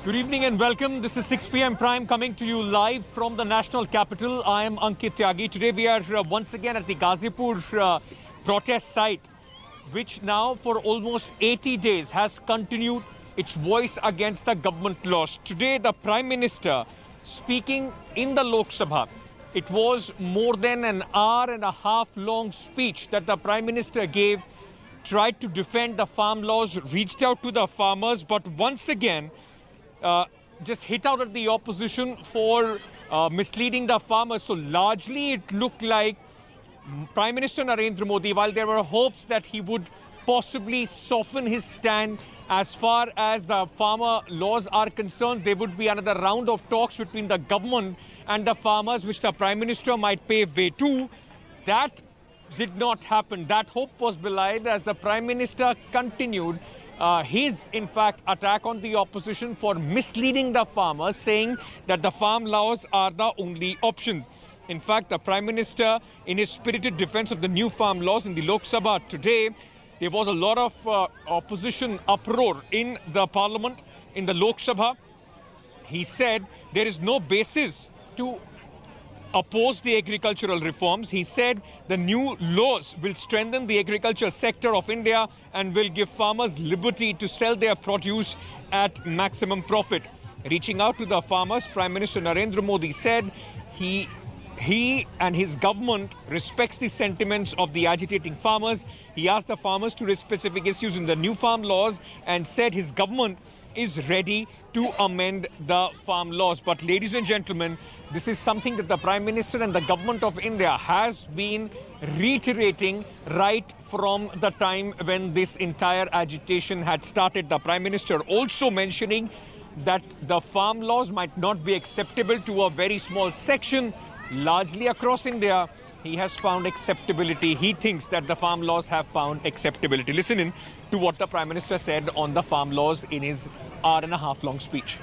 Good evening and welcome. This is 6 p.m. Prime coming to you live from the national capital. I am Ankit Tyagi. Today we are once again at the Ghazipur protest site, which now for almost 80 days has continued its voice against the government laws. Today the Prime Minister speaking in the Lok Sabha. It was more than an hour and a half long speech that the Prime Minister gave, tried to defend the farm laws, reached out to the farmers, but once again just hit out at the opposition for misleading the farmers. So largely it looked like Prime Minister Narendra Modi, while there were hopes that he would possibly soften his stand as far as the farmer laws are concerned, there would be another round of talks between the government and the farmers, which the Prime Minister might pave way to. That did not happen. That hope was belied as the Prime Minister continued his, in fact, attack on the opposition for misleading the farmers, saying that the farm laws are the only option. In fact, the Prime Minister, in his spirited defense of the new farm laws in the Lok Sabha today, there was a lot of opposition uproar in the Parliament, in the Lok Sabha. He said there is no basis to oppose the agricultural reforms. He said the new laws will strengthen the agriculture sector of India and will give farmers liberty to sell their produce at maximum profit. Reaching out to the farmers, Prime Minister Narendra Modi said he and his government respects the sentiments of the agitating farmers. He asked the farmers to raise specific issues in the new farm laws and said his government is ready to amend the farm laws. But ladies and gentlemen, this is something that the Prime Minister and the government of India has been reiterating right from the time when this entire agitation had started. The Prime Minister also mentioning that the farm laws might not be acceptable to a very small section. Largely across India, he has found acceptability. He thinks that the farm laws have found acceptability. Listen in to what the Prime Minister said on the farm laws in his hour and a half long speech.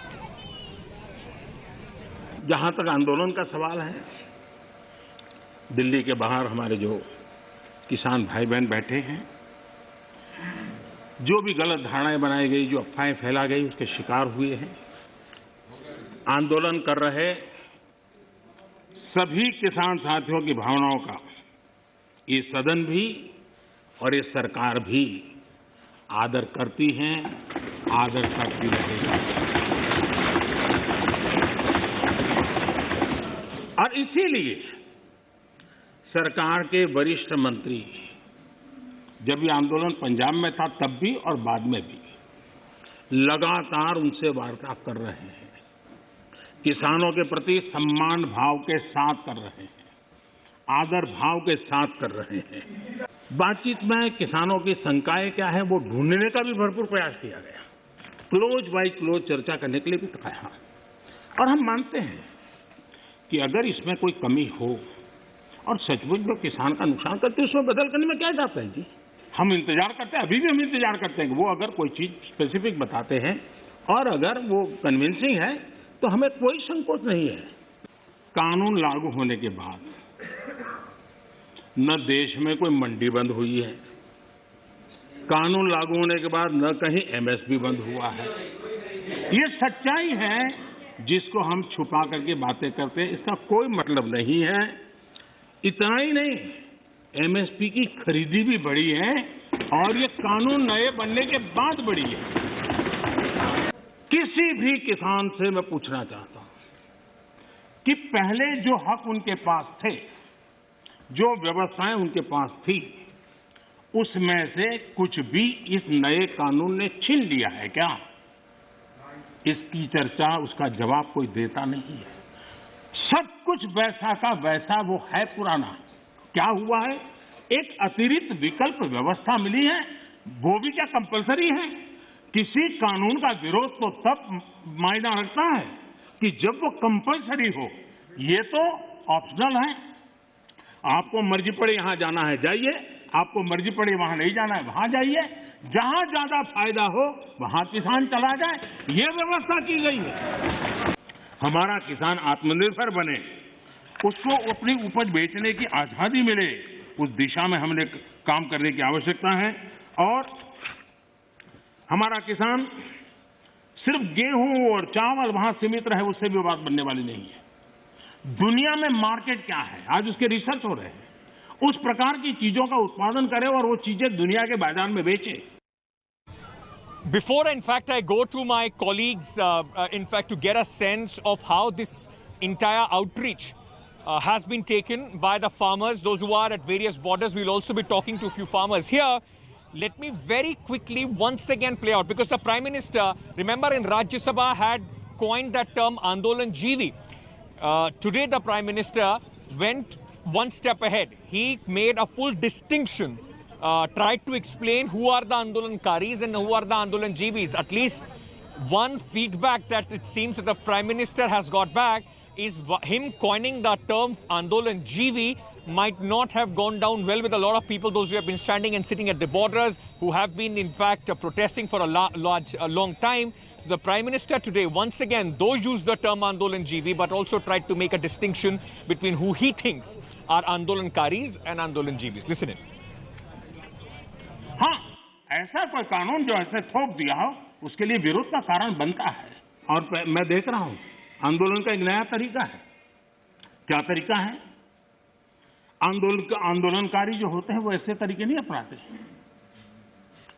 जहां तक आंदोलन का सवाल है, दिल्ली के बाहर हमारे जो किसान भाई बहन बैठे हैं, जो भी गलत धारणाएं बनाई गई, जो अफवाहें फैला गई, उसके शिकार हुए हैं। आंदोलन कर रहे सभी किसान साथियों की भावनाओं का ये सदन भी और ये सरकार भी आदर करती हैं, आदर करती रहेगी। और इसीलिए सरकार के वरिष्ठ मंत्री, जब ये आंदोलन पंजाब में था तब भी और बाद में भी, लगातार उनसे वार्ता कर रहे हैं, किसानों के प्रति सम्मान भाव के साथ कर रहे हैं, आदर भाव के साथ कर रहे हैं। बातचीत में किसानों की शंकाएं क्या है वो ढूंढने का भी भरपूर प्रयास किया गया, क्लोज बाय क्लोज चर्चा करने के लिए भी कहा। और हम मानते हैं कि अगर इसमें कोई कमी हो और सचमुच में किसान का नुकसान करते हैं, उसमें बदल करने में क्या जाता है जी। हम इंतजार करते हैं, अभी भी हम इंतजार करते हैं कि वो अगर कोई चीज स्पेसिफिक बताते हैं और अगर वो कन्विंसिंग है तो हमें कोई संकोच नहीं है। कानून लागू होने के बाद न देश में कोई मंडी बंद हुई है, कानून लागू होने के बाद न कहीं एमएसपी बंद हुआ है। ये सच्चाई है जिसको हम छुपा करके बातें करते हैं, इसका कोई मतलब नहीं है। इतना ही नहीं, एमएसपी की खरीदी भी बढ़ी है और ये कानून नए बनने के बाद बढ़ी है। किसी भी किसान से मैं पूछना चाहता हूं कि पहले जो हक उनके पास थे, जो व्यवस्थाएं उनके पास थी, उसमें से कुछ भी इस नए कानून ने छीन लिया है क्या? इसकी चर्चा, उसका जवाब कोई देता नहीं है। सब कुछ वैसा का वैसा वो है पुराना। क्या हुआ है? एक अतिरिक्त विकल्प व्यवस्था मिली है, वो भी क्या कंपलसरी है? किसी कानून का विरोध तो तब मायना रखता है कि जब वो कंपलसरी हो। ये तो ऑप्शनल है। आपको मर्जी पड़े यहां जाना है जाइए, आपको मर्जी पड़े वहां नहीं जाना है वहां जाइए, जहां ज्यादा फायदा हो वहां किसान चला जाए, ये व्यवस्था की गई है। हमारा किसान आत्मनिर्भर बने, उसको अपनी उपज बेचने की आजादी मिले, उस दिशा में हमने काम करने की आवश्यकता है। और हमारा किसान सिर्फ गेहूं और चावल वहां सीमित रहे उससे भी बात बनने वाली नहीं है। दुनिया में मार्केट क्या है, आज उसके रिसर्च हो रहे हैं। उस प्रकार की चीजों का उत्पादन करें और वो चीजें दुनिया के बाजार में बेचें। Before, in fact, I go to my colleagues, in fact, to get a sense of how this entire outreach has been taken by the farmers, those who are at various borders. We'll also be talking to a few farmers here. Let me very quickly once again play out, because the Prime Minister, remember in Rajya Sabha, had coined that term Andolan GV. Today, the Prime Minister went one step ahead. He made a full distinction, tried to explain who are the Andolankaris and who are the Andolan GVs. At least one feedback that it seems that the Prime Minister has got back is him coining the term Andolan GV might not have gone down well with a lot of people, those who have been standing and sitting at the borders, who have been in fact protesting for a long time. So the Prime Minister today, once again, though used the term Andolan GV, but also tried to make a distinction between who he thinks are Andolankaris and Andolan GVs. Listen in. हाँ, ऐसा कोई कानून जो ऐसे थोप दिया हो, उसके लिए विरोध का कारण बनता है। और मैं देख रहा हूं, आंदोलन का एक नया तरीका है। क्या तरीका है? आंदोलनकारी जो होते हैं वो ऐसे तरीके नहीं अपनाते।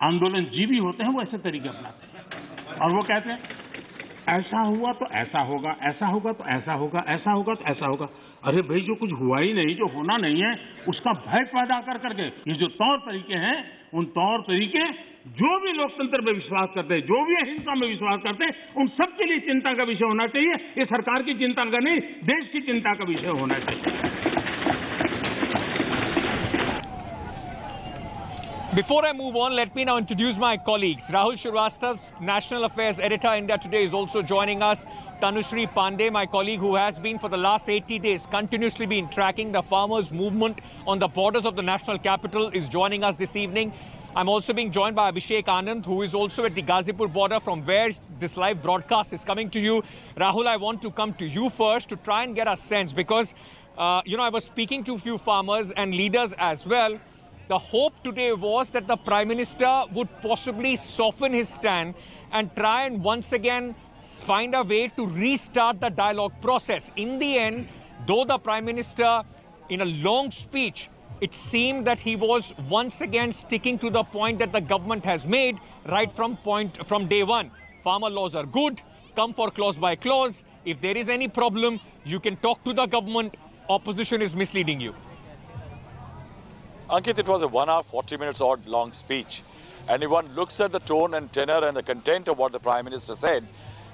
आंदोलन जीवी होते हैं वो ऐसे तरीके अपनाते हैं। और वो कहते हैं ऐसा हुआ तो ऐसा होगा, ऐसा होगा तो ऐसा होगा, ऐसा होगा तो ऐसा होगा। अरे भाई, जो कुछ हुआ ही नहीं, जो होना नहीं है, उसका भय पैदा कर करके ये जो तौर तरीके हैं, उन तौर तरीके जो भी लोकतंत्र में विश्वास करते हैं, जो भी अहिंसा में विश्वास करते हैं, उन सबके लिए चिंता का विषय होना चाहिए। ये सरकार की चिंता का नहीं, देश की चिंता का विषय होना चाहिए। Before I move on, let me now introduce my colleagues. Rahul Shrivastava, National Affairs Editor, India Today, is also joining us. Tanushree Pandey, my colleague who has been for the last 80 days continuously been tracking the farmers' movement on the borders of the national capital, is joining us this evening. I'm also being joined by Abhishek Anand, who is also at the Ghazipur border, from where this live broadcast is coming to you. Rahul, I want to come to you first to try and get a sense, because, I was speaking to a few farmers and leaders as well. The hope today was that the Prime Minister would possibly soften his stand and try and once again find a way to restart the dialogue process. In the end, though the Prime Minister, in a long speech, it seemed that he was once again sticking to the point that the government has made right from day one. Farmer laws are good, come for clause by clause. If there is any problem, you can talk to the government. Opposition is misleading you. Ankit, it was a 1 hour, 40 minutes odd long speech. And if one looks at the tone and tenor and the content of what the Prime Minister said,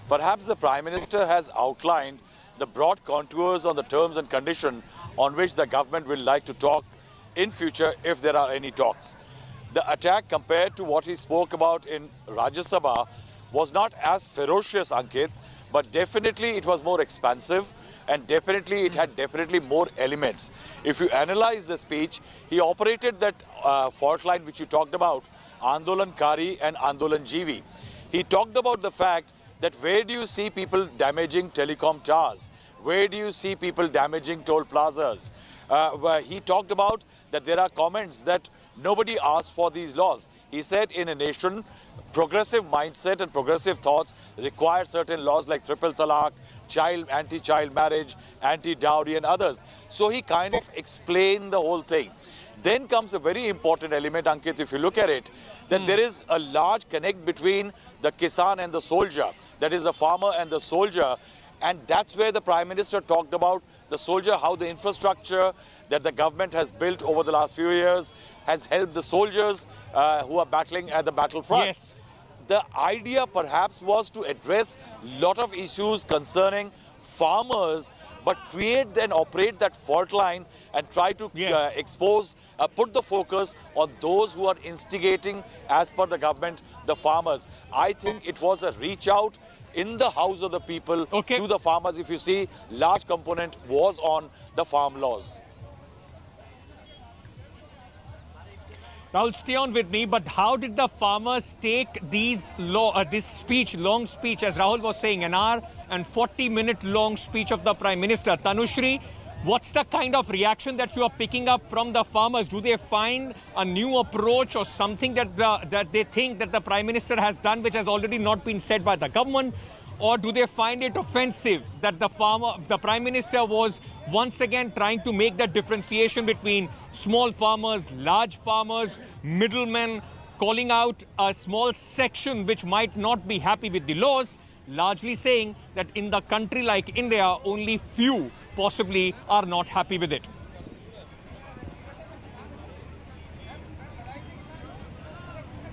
perhaps the Prime Minister has outlined the broad contours on the terms and conditions on which the government will like to talk in future if there are any talks. The attack compared to what he spoke about in Rajya Sabha was not as ferocious, Ankit, but definitely it was more expansive and definitely it had more elements. If you analyze the speech, he operated that fault line which you talked about, Andolankari and Andolan GV. He talked about the fact that where do you see people damaging telecom towers? Where do you see people damaging toll plazas? He talked about that there are comments that nobody asked for these laws. He said in a nation, progressive mindset and progressive thoughts require certain laws like triple talaq, anti-child marriage, anti-dowry and others. So he kind of explained the whole thing. Then comes a very important element, Ankit, if you look at it, that there is a large connect between the Kisan and the soldier, that is the farmer and the soldier. And that's where the Prime Minister talked about the soldier, how the infrastructure that the government has built over the last few years has helped the soldiers who are battling at the battlefront. Yes. The idea perhaps was to address a lot of issues concerning farmers, but create and operate that fault line and try to expose, put the focus on those who are instigating, as per the government, the farmers. I think it was a reach out in the house of the people to the farmers. If you see, large component was on the farm laws. Rahul, stay on with me, but how did the farmers take this long speech, as Rahul was saying, an hour and 40-minute long speech of the Prime Minister? Tanushree, What's the kind of reaction that you are picking up from the farmers? Do they find a new approach or something that they think that the Prime Minister has done which has already not been said by the government? Or do they find it offensive that the Prime Minister was once again trying to make that differentiation between small farmers, large farmers, middlemen, calling out a small section which might not be happy with the laws, largely saying that in the country like India, only few possibly are not happy with it?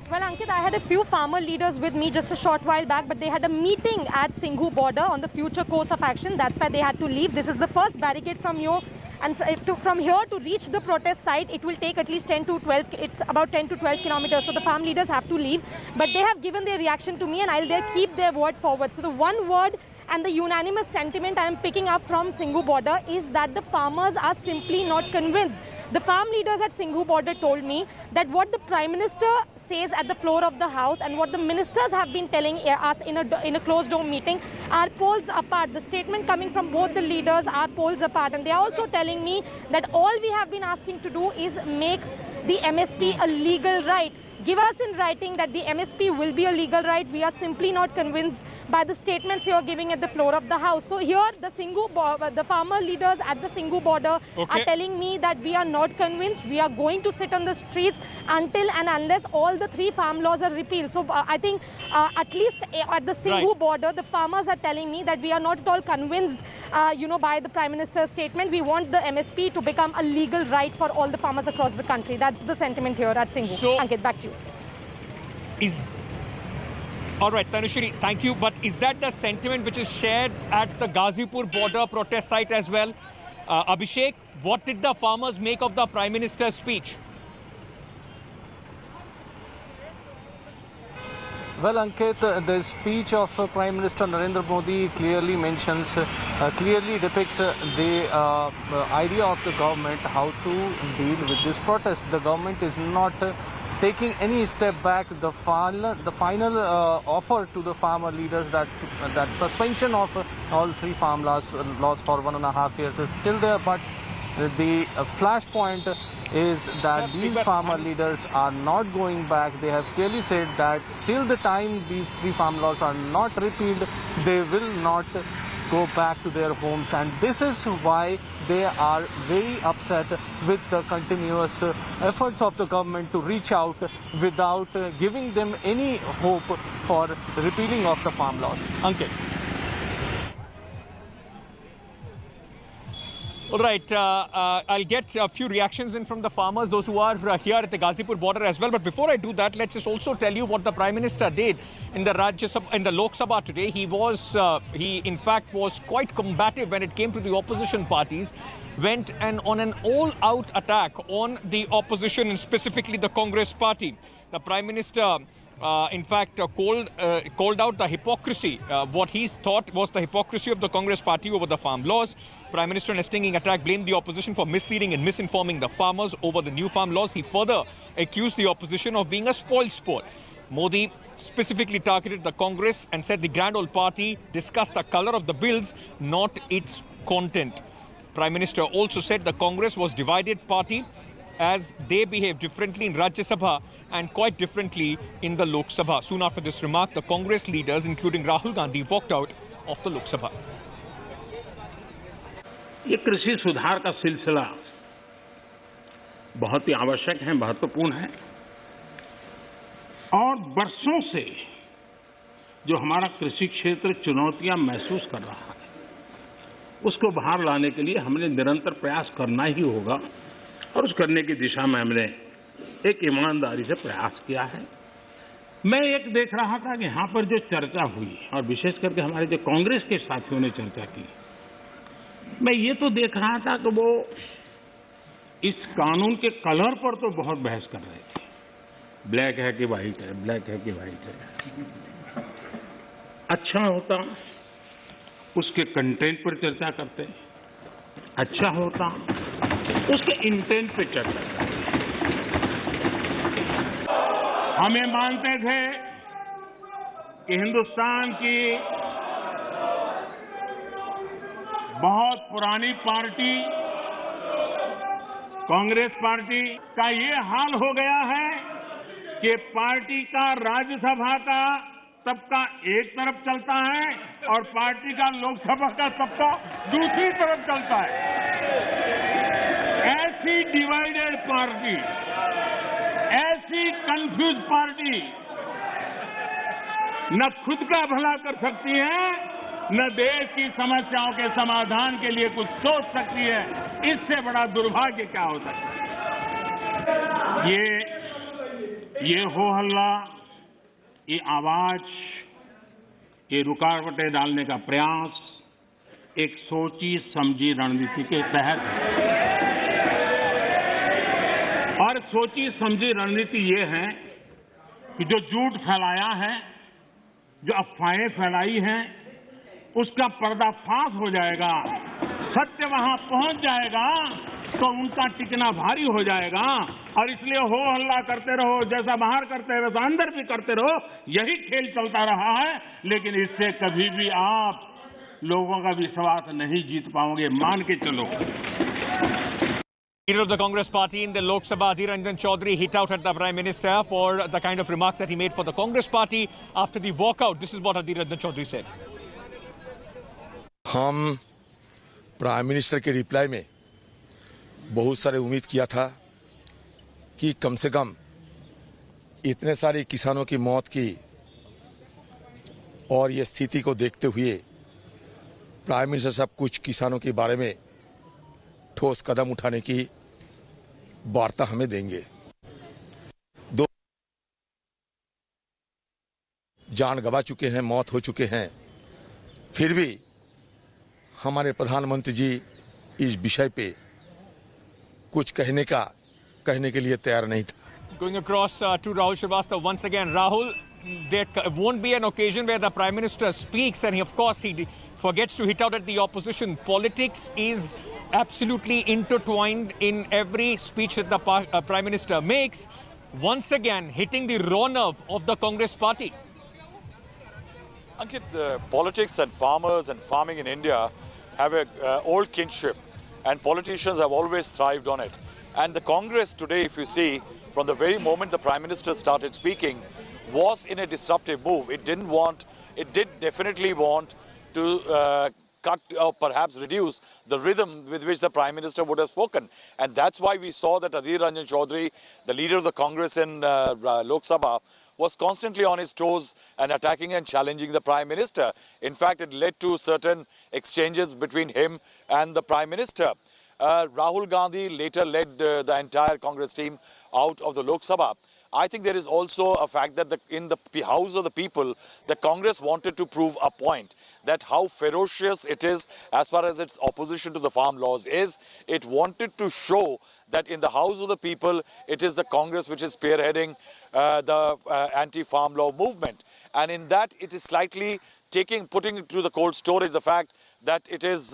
Well, Ankit, I had a few farmer leaders with me just a short while back, but they had a meeting at Singhu border on the future course of action. That's why they had to leave. This is the first barricade from here. And from here to reach the protest site, it will take at least 10 to 12, it's about 10 to 12 kilometers. So the farm leaders have to leave. But they have given their reaction to me and I'll keep their word forward. So the one word and the unanimous sentiment I am picking up from Singhu border is that the farmers are simply not convinced. The farm leaders at Singhu border told me that what the Prime Minister says at the floor of the House and what the ministers have been telling us in a closed door meeting are poles apart. The statement coming from both the leaders are poles apart, and they are also telling me that all we have been asking to do is make the MSP a legal right. Give us in writing that the MSP will be a legal right. We are simply not convinced by the statements you are giving at the floor of the House. So here, the farmer leaders at the Singhu border are telling me that we are not convinced. We are going to sit on the streets until and unless all the 3 farm laws are repealed. So I think at least at the Singhu border, the farmers are telling me that we are not at all convinced, by the Prime Minister's statement. We want the MSP to become a legal right for all the farmers across the country. That's the sentiment here at Singhu. So, Ankit, back to you. All right, Tanushree, thank you. But is that the sentiment which is shared at the Ghazipur border protest site as well? Abhishek, what did the farmers make of the Prime Minister's speech? Well, Ankit, the speech of Prime Minister Narendra Modi clearly mentions, clearly depicts the idea of the government how to deal with this protest. The government is not taking any step back. The final offer to the farmer leaders that suspension of all 3 farm laws for 1.5 years is still there, but the flashpoint is that these farmer leaders are not going back. They have clearly said that till the time these 3 farm laws are not repealed, they will not go back to their homes, and this is why they are very upset with the continuous efforts of the government to reach out without giving them any hope for repealing of the farm laws. Ankit. All right, I'll get a few reactions in from the farmers, those who are here at the Ghazipur border as well. But before I do that, let's just also tell you what the Prime Minister did in the Lok Sabha today. He in fact was quite combative when it came to the opposition parties, went on an all-out attack on the opposition and specifically the Congress party. The Prime Minister in fact, called out the hypocrisy, what he thought was the hypocrisy of the Congress party over the farm laws. Prime Minister in a stinging attack blamed the opposition for misleading and misinforming the farmers over the new farm laws. He further accused the opposition of being a spoiled sport. Modi specifically targeted the Congress and said the Grand Old Party discussed the color of the bills, not its content. Prime Minister also said the Congress was divided party as they behave differently in Rajya Sabha and quite differently in the Lok Sabha. Soon after this remark, the Congress leaders, including Rahul Gandhi, walked out of the Lok Sabha. ये कृषि सुधार का सिलसिला बहुत ही आवश्यक है, महत्वपूर्ण है और वर्षों से जो हमारा कृषि क्षेत्र चुनौतियां महसूस कर रहा है, उसको बाहर लाने के लिए हमने निरंतर प्रयास करना ही होगा और उस करने की दिशा में हमने एक ईमानदारी से प्रयास किया है। मैं एक देख रहा था कि यहाँ पर जो चर्चा हुई और विशेष करके हमारे जो कांग्रेस के साथियों ने चर्चा की, मैं ये तो देख रहा था कि वो इस कानून के कलर पर तो बहुत बहस कर रहे थे। ब्लैक है कि व्हाइट है, ब्लैक है कि व्हाइट है। अच्छा होता उसके कंटेंट पर चर्चा करते, अच्छा होता उसके इंटेंट पे चर्चा करते। हम ये मानते थे कि हिंदुस्तान की बहुत पुरानी पार्टी कांग्रेस पार्टी का ये हाल हो गया है कि पार्टी का राज्यसभा का सबका एक तरफ चलता है और पार्टी का लोकसभा का सबका दूसरी तरफ चलता है। ऐसी डिवाइडेड पार्टी, ऐसी कंफ्यूज पार्टी न खुद का भला कर सकती है, न देश की समस्याओं के समाधान के लिए कुछ सोच सकती है। इससे बड़ा दुर्भाग्य क्या हो सकता है? ये हो हल्ला, ये आवाज, ये रुकावटें डालने का प्रयास एक सोची समझी रणनीति के तहत और सोची समझी रणनीति ये है कि जो झूठ फैलाया है, जो अफवाहें फैलाई हैं, उसका पर्दाफाश हो जाएगा, सत्य वहां पहुंच जाएगा तो उनका टिकना भारी हो जाएगा। और इसलिए हो हल्ला करते रहो, जैसा बाहर करते रहो वैसा अंदर भी करते रहो, यही खेल चलता रहा है। लेकिन इससे कभी भी आप लोगों का विश्वास नहीं जीत पाओगे, मान के चलो। Leader of the Congress party in the Lok Sabha, Adhir Ranjan Chaudhary, hit out at the Prime Minister for the kind of remarks that he made for the Congress party after the walkout. This is what Adhir Ranjan Chaudhary said. हम prime minister के reply में बहुत सारे उम्मीद किया था कि कम से कम इतने सारे किसानों की मौत की और ये स्थिति को देखते हुए प्राइम मिनिस्टर साहब कुछ किसानों के बारे में ठोस कदम उठाने की वार्ता हमें देंगे। दो जान गंवा चुके हैं, मौत हो चुके हैं, फिर भी हमारे प्रधानमंत्री जी इस विषय पे कुछ कहने के लिए तैयार नहीं था। Going across to Rahul Srivastava once again. Rahul, there won't be an occasion where the Prime Minister speaks and he forgets to hit out at the opposition. Politics is absolutely intertwined in every speech that the Prime Minister makes. Once again, hitting the raw nerve of the Congress party. Ankit, politics and farmers and farming in India have an old kinship, and politicians have always thrived on it. And the Congress today, if you see, from the very moment the Prime Minister started speaking, was in a disruptive move. It did definitely want to cut or perhaps reduce the rhythm with which the Prime Minister would have spoken. And that's why we saw that Adhir Ranjan Chaudhary, the leader of the Congress in Lok Sabha, was constantly on his toes and attacking and challenging the Prime Minister. In fact, it led to certain exchanges between him and the Prime Minister. Rahul Gandhi later led the entire Congress team out of the Lok Sabha. I think there is also a fact that in the House of the People, the Congress wanted to prove a point that how ferocious it is as far as its opposition to the farm laws is. It wanted to show that in the House of the People, it is the Congress which is spearheading the anti-farm law movement. And in that, it is slightly putting into the cold storage the fact that it is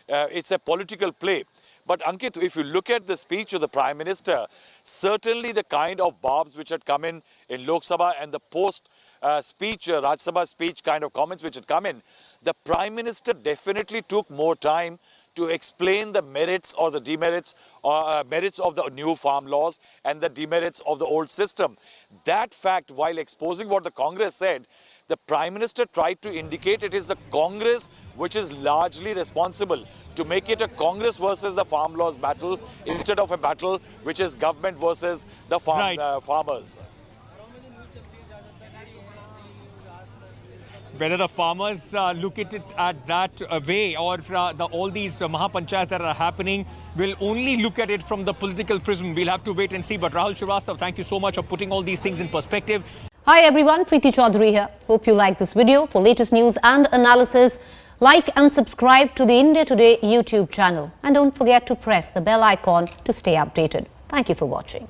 it's a political play. But Ankit, if you look at the speech of the Prime Minister, certainly the kind of barbs which had come in Lok Sabha and the post-speech, Rajya Sabha speech kind of comments which had come in, the Prime Minister definitely took more time to explain the merits or the demerits or merits of the new farm laws and the demerits of the old system. That fact, while exposing what the Congress said, the Prime Minister tried to indicate it is the Congress which is largely responsible, to make it a Congress versus the farm laws battle instead of a battle which is government versus the farmers. Whether the farmers look at it at that way or all these Mahapanchayats that are happening will only look at it from the political prism. We'll have to wait and see. But Rahul Srivastava, thank you so much for putting all these things in perspective. Hi everyone, Preeti Chaudhary here. Hope you like this video. For latest news and analysis, like and subscribe to the India Today YouTube channel. And don't forget to press the bell icon to stay updated. Thank you for watching.